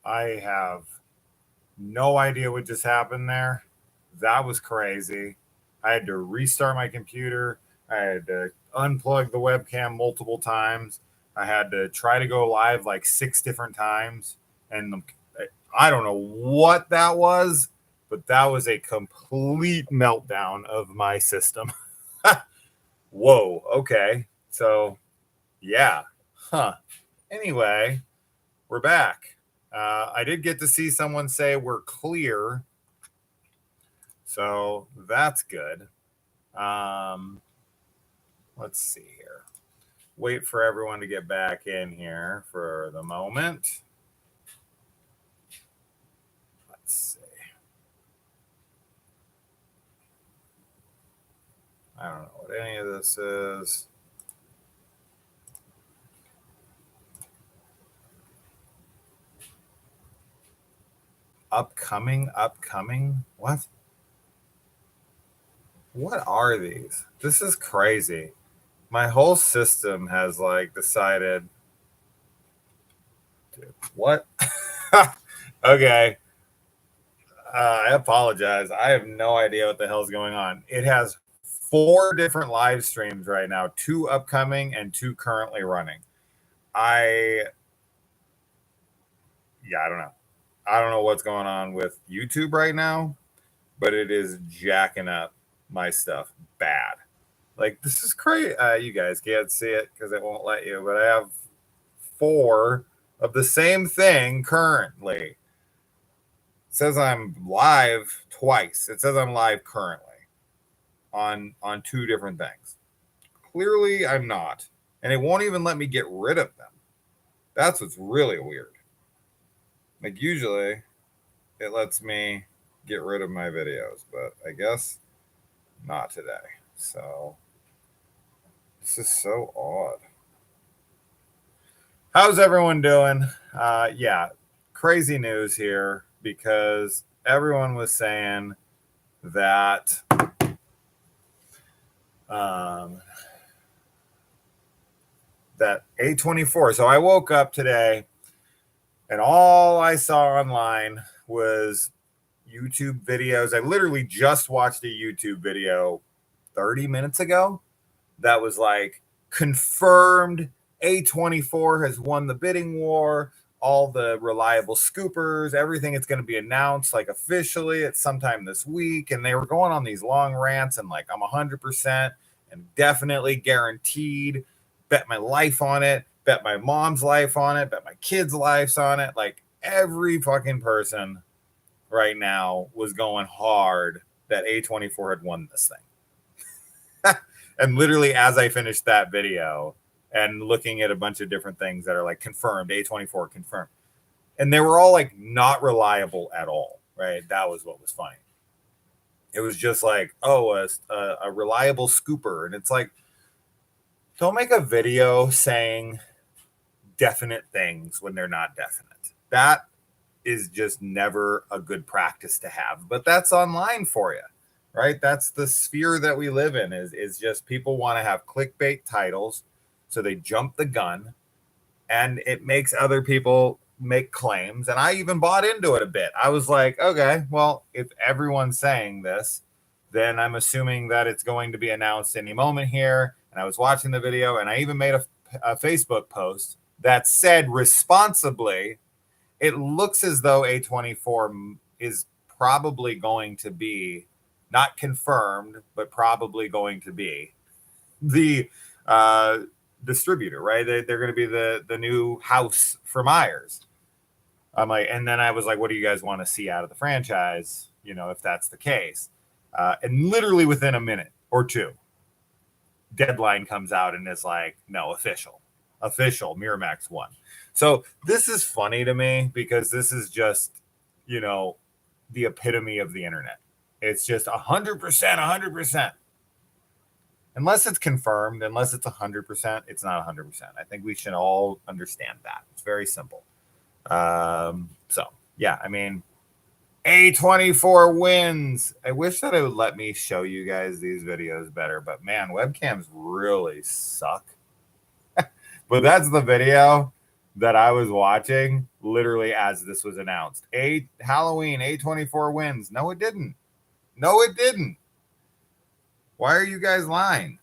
I have no idea what just happened there. That was crazy. I had to restart my computer. I had to unplug the webcam multiple times. I had to try to go live like 6 different times. And I don't know what that was, but that was a complete meltdown of my system. Whoa. Okay. So, yeah. Huh. Anyway, we're back. I did get to see someone say we're clear. So that's good. Let's see here. Wait for everyone to get back in here for the moment. Let's see. I don't know what any of this is. Upcoming? What? What are these? This is crazy. My whole system has like decided. Dude, what? Okay. I apologize. I have no idea what the hell's going on. It has 4 different live streams right now, 2 upcoming and 2 currently running. I don't know. I don't know what's going on with YouTube right now, but it is jacking up my stuff bad. Like, this is crazy. You guys can't see it because it won't let you, but I have 4 of the same thing currently. It says I'm live twice. It says I'm live currently on 2 different things. Clearly, I'm not. And it won't even let me get rid of them. That's what's really weird. Like, usually, it lets me get rid of my videos, but I guess not today. So, this is so odd. How's everyone doing? Yeah, crazy news here because everyone was saying that that A24. So I woke up today and all I saw online was YouTube videos. I literally just watched a YouTube video 30 minutes ago that was like, confirmed A24 has won the bidding war. All the reliable scoopers, everything is going to be announced like officially at sometime this week. And they were going on these long rants and like, I'm 100% and definitely guaranteed, bet my life on it, bet my mom's life on it, bet my kids' lives on it. Like, every fucking person right now was going hard that A24 had won this thing. And literally, as I finished that video and looking at a bunch of different things that are like confirmed, A24 confirmed, and they were all like not reliable at all, right? That was what was funny. It was just like, oh, a reliable scooper. And it's like, don't make a video saying definite things when they're not definite. That is just never a good practice to have. But that's online for you, right? That's the sphere that we live in, is just people want to have clickbait titles. So they jump the gun and it makes other people make claims. And I even bought into it a bit. I was like, okay, well, if everyone's saying this, then I'm assuming that it's going to be announced any moment here. And I was watching the video and I even made a Facebook post that said responsibly, it looks as though A24 is probably going to be, not confirmed, but probably going to be the distributor, right? They're going to be the new house for Myers. I'm like, and then I was like, what do you guys want to see out of the franchise? You know, if that's the case. And literally within a minute or 2, Deadline comes out and is like, no, official, Miramax won. So this is funny to me because this is just, you know, the epitome of the internet. It's just 100%. Unless it's confirmed, unless it's 100%, it's not 100%. I think we should all understand that. It's very simple. So, yeah, I mean, A24 wins. I wish that it would let me show you guys these videos better, but man, webcams really suck. But that's the video that I was watching literally as this was announced. Halloween A24 wins. No, it didn't. No, it didn't. Why are you guys lying?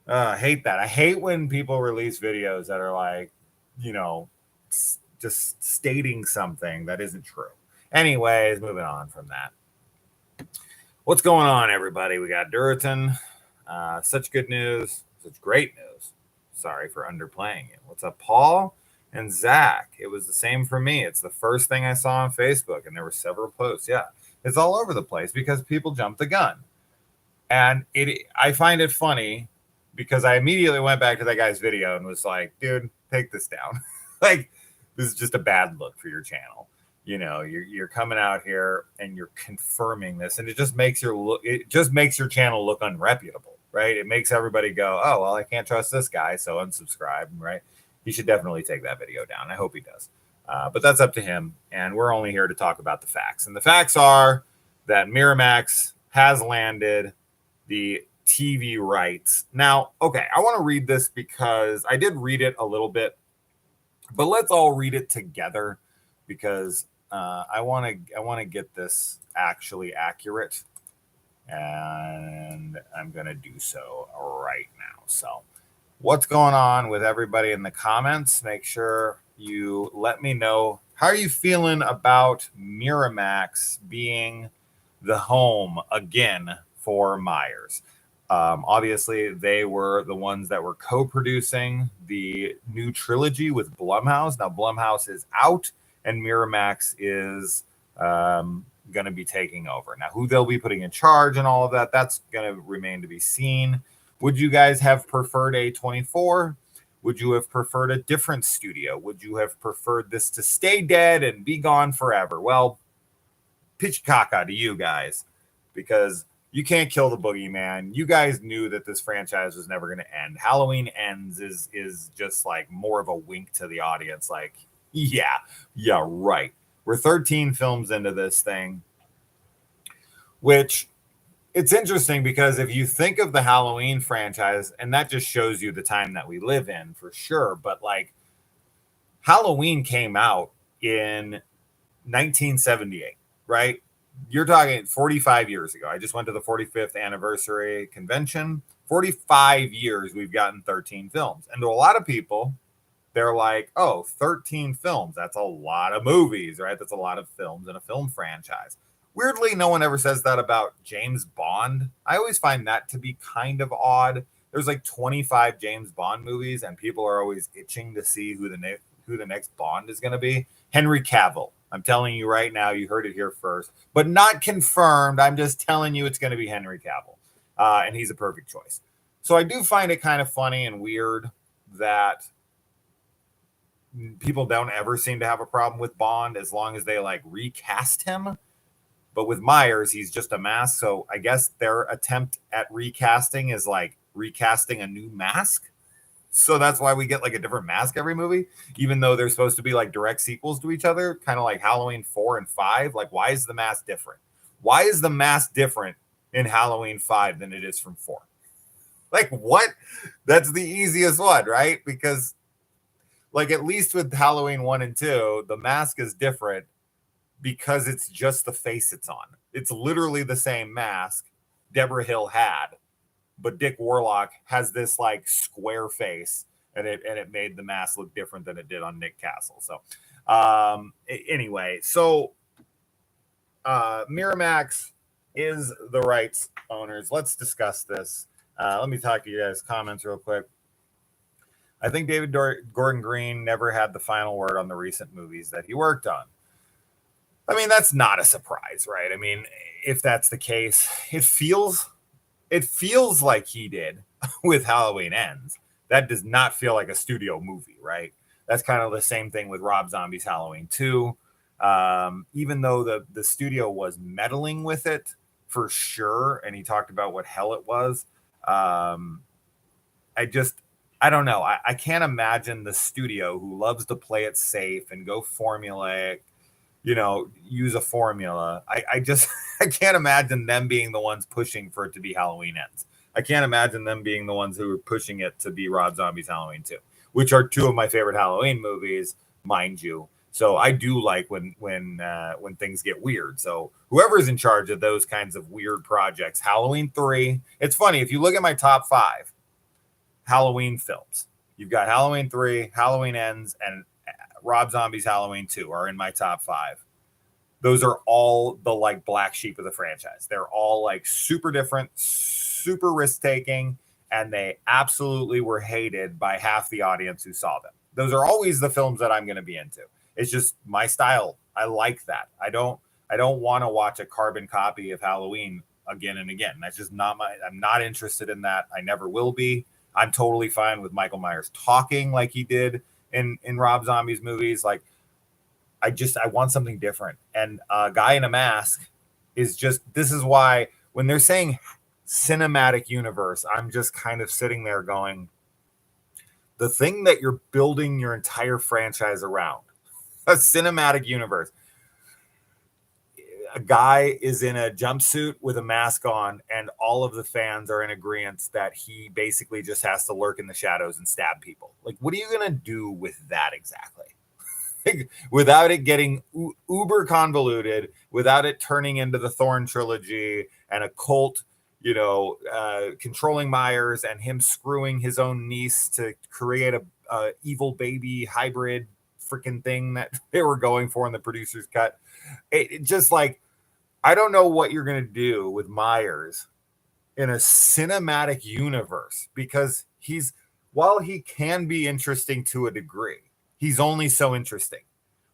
I hate that. I hate when people release videos that are like, just stating something that isn't true. Anyways, moving on from that. What's going on, everybody? We got Duritan. Such good news. Such great news. Sorry for underplaying it. What's up, Paul and Zach? It was the same for me. It's the first thing I saw on Facebook, and there were several posts. Yeah, it's all over the place because people jumped the gun. And I find it funny because I immediately went back to that guy's video and was like, dude, take this down. Like, this is just a bad look for your channel. You're coming out here and you're confirming this, and it just makes your channel look unreputable, right? It makes everybody go, oh, well, I can't trust this guy, so unsubscribe, right? He should definitely take that video down. I hope he does. But that's up to him, and we're only here to talk about the facts. And the facts are that Miramax has landed the TV rights. Now, okay, I want to read this because I did read it a little bit, but let's all read it together because I want to get this actually accurate, and I'm going to do so right now. So what's going on with everybody in the comments? Make sure you let me know, how are you feeling about Miramax being the home again for Myers? Obviously, they were the ones that were co-producing the new trilogy with Blumhouse. Now, Blumhouse is out, and Miramax is going to be taking over. Now, who they'll be putting in charge and all of that, that's going to remain to be seen. Would you guys have preferred A24? Would you have preferred a different studio? Would you have preferred this to stay dead and be gone forever? Well, pitch caca to you guys, because you can't kill the Boogeyman. You guys knew that this franchise was never going to end. Halloween Ends is just like more of a wink to the audience. Like, yeah, right. We're 13 films into this thing, which it's interesting because if you think of the Halloween franchise, and that just shows you the time that we live in for sure. But like, Halloween came out in 1978, right? You're talking 45 years ago. I just went to the 45th anniversary convention. 45 years, we've gotten 13 films. And to a lot of people, they're like, oh, 13 films. That's a lot of movies, right? That's a lot of films in a film franchise. Weirdly, no one ever says that about James Bond. I always find that to be kind of odd. There's like 25 James Bond movies, and people are always itching to see who the next Bond is going to be. Henry Cavill. I'm telling you right now, you heard it here first, but not confirmed. I'm just telling you it's going to be Henry Cavill, and he's a perfect choice. So I do find it kind of funny and weird that people don't ever seem to have a problem with Bond as long as they like recast him. But with Myers, he's just a mask. So I guess their attempt at recasting is like recasting a new mask. So that's why we get like a different mask every movie, even though they're supposed to be like direct sequels to each other, kind of like Halloween 4 and 5. Like, why is the mask different? Why is the mask different in Halloween 5 than it is from 4? Like, what? That's the easiest one, right? Because like, at least with Halloween 1 and 2, the mask is different because it's just the face it's on. It's literally the same mask Deborah Hill had, but Dick Warlock has this like square face, and it made the mask look different than it did on Nick Castle. So anyway, so Miramax is the rights owners. Let's discuss this. Let me talk to you guys' comments real quick. I think David Gordon Green never had the final word on the recent movies that he worked on. I mean, that's not a surprise, right? I mean, if that's the case, it feels like he did with Halloween Ends. That does not feel like a studio movie, right? That's kind of the same thing with Rob Zombie's Halloween 2. Even though the studio was meddling with it for sure, and he talked about what hell it was, I don't know. I can't imagine the studio who loves to play it safe and go formulaic, use a formula. I can't imagine them being the ones pushing for it to be Halloween Ends. I can't imagine them being the ones who are pushing it to be Rob Zombie's Halloween 2. which are two of my favorite Halloween movies, mind you. So I do like when things get weird. So whoever's in charge of those kinds of weird projects, Halloween 3. It's funny, if you look at my top 5 Halloween films, you've got Halloween 3, Halloween Ends, and Rob Zombie's Halloween 2 are in my top 5. Those are all the like black sheep of the franchise. They're all like super different, super risk taking, and they absolutely were hated by half the audience who saw them. Those are always the films that I'm going to be into. It's just my style. I like that. I don't want to watch a carbon copy of Halloween again and again. That's just not I'm not interested in that. I never will be. I'm totally fine with Michael Myers talking like he did in Rob Zombie's movies. Like, I want something different. And a guy in a mask is just, this is why when they're saying cinematic universe, I'm just kind of sitting there going, the thing that you're building your entire franchise around, a cinematic universe. A guy is in a jumpsuit with a mask on, and all of the fans are in agreement that he basically just has to lurk in the shadows and stab people. Like, what are you going to do with that exactly? Without it getting uber convoluted, without it turning into the Thorn trilogy and a cult, controlling Myers and him screwing his own niece to create a evil baby hybrid freaking thing that they were going for in the producer's cut. It just like, I don't know what you're going to do with Myers in a cinematic universe, because while he can be interesting to a degree, he's only so interesting,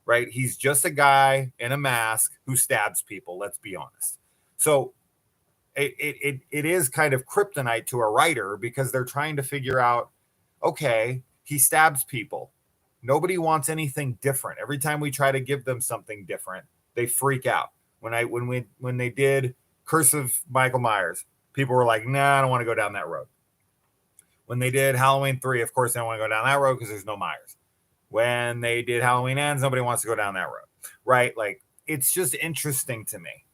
right? He's just a guy in a mask who stabs people. Let's be honest. So it is kind of kryptonite to a writer, because they're trying to figure out, okay, he stabs people. Nobody wants anything different. Every time we try to give them something different, they freak out. When they did Curse of Michael Myers, people were like, nah, I don't want to go down that road. When they did Halloween 3, of course, they don't want to go down that road because there's no Myers. When they did Halloween Ends, nobody wants to go down that road, right? Like, it's just interesting to me.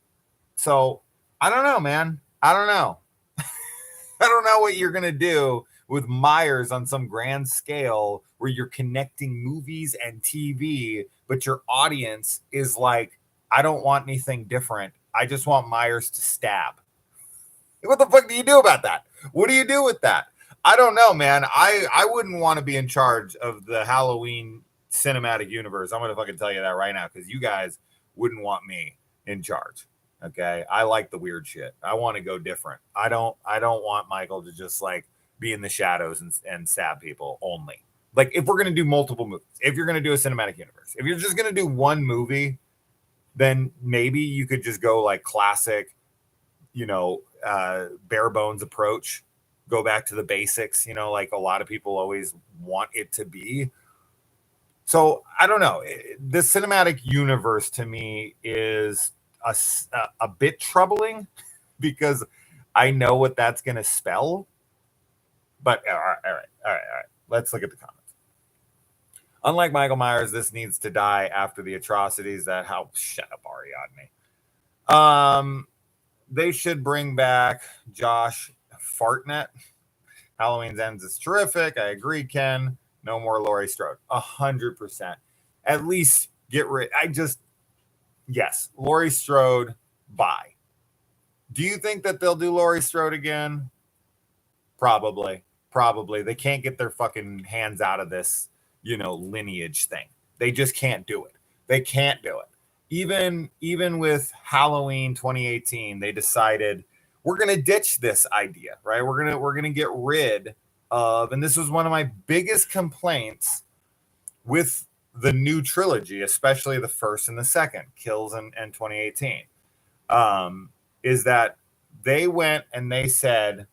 So I don't know, man. I don't know. I don't know what you're going to do with Myers on some grand scale where you're connecting movies and TV, but your audience is like, I don't want anything different. I just want Myers to stab. What the fuck do you do about that? What do you do with that? I don't know, man. I wouldn't want to be in charge of the Halloween cinematic universe. I'm going to fucking tell you that right now, because you guys wouldn't want me in charge. Okay. I like the weird shit. I want to go different. I don't want Michael to just like be in the shadows and stab people only. Like, if we're going to do multiple movies, if you're going to do a cinematic universe, if you're just going to do one movie, then maybe you could just go like classic, bare bones approach, go back to the basics, like a lot of people always want it to be. So I don't know. The cinematic universe to me is a bit troubling, because I know what that's going to spell. But all right. Let's look at the comments. Unlike Michael Myers, this needs to die after the atrocities that shut up, Ariadne. They should bring back Josh Fartnet. Halloween Ends is terrific. I agree, Ken. No more Laurie Strode. 100%. At least get rid. Yes, Laurie Strode, bye. Do you think that they'll do Laurie Strode again? Probably. They can't get their fucking hands out of this, lineage thing. They just can't do it. They can't do it. Even with Halloween 2018, they decided we're going to ditch this idea, right? We're going to get rid of, and this was one of my biggest complaints with the new trilogy, especially the first and the second, Kills and 2018, is that they went and they said,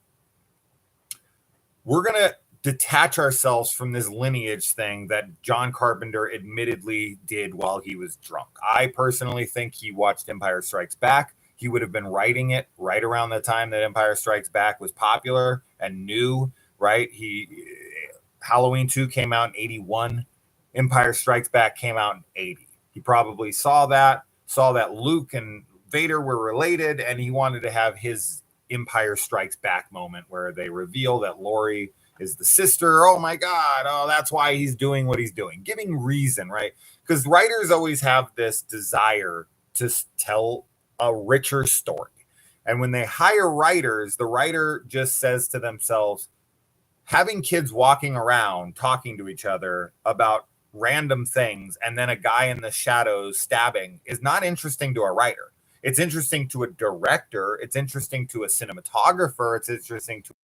we're going to detach ourselves from this lineage thing that John Carpenter admittedly did while he was drunk. I personally think he watched Empire Strikes Back. He would have been writing it right around the time that Empire Strikes Back was popular and new, right? Halloween 2 came out in 81. Empire Strikes Back came out in 80. He probably saw that Luke and Vader were related, and he wanted to have his Empire Strikes Back moment where they reveal that Laurie Is the sister, oh my God, oh, that's why he's doing what he's doing. Giving reason, right? Because writers always have this desire to tell a richer story. And when they hire writers, the writer just says to themselves, having kids walking around talking to each other about random things and then a guy in the shadows stabbing is not interesting to a writer. It's interesting to a director. It's interesting to a cinematographer. It's interesting to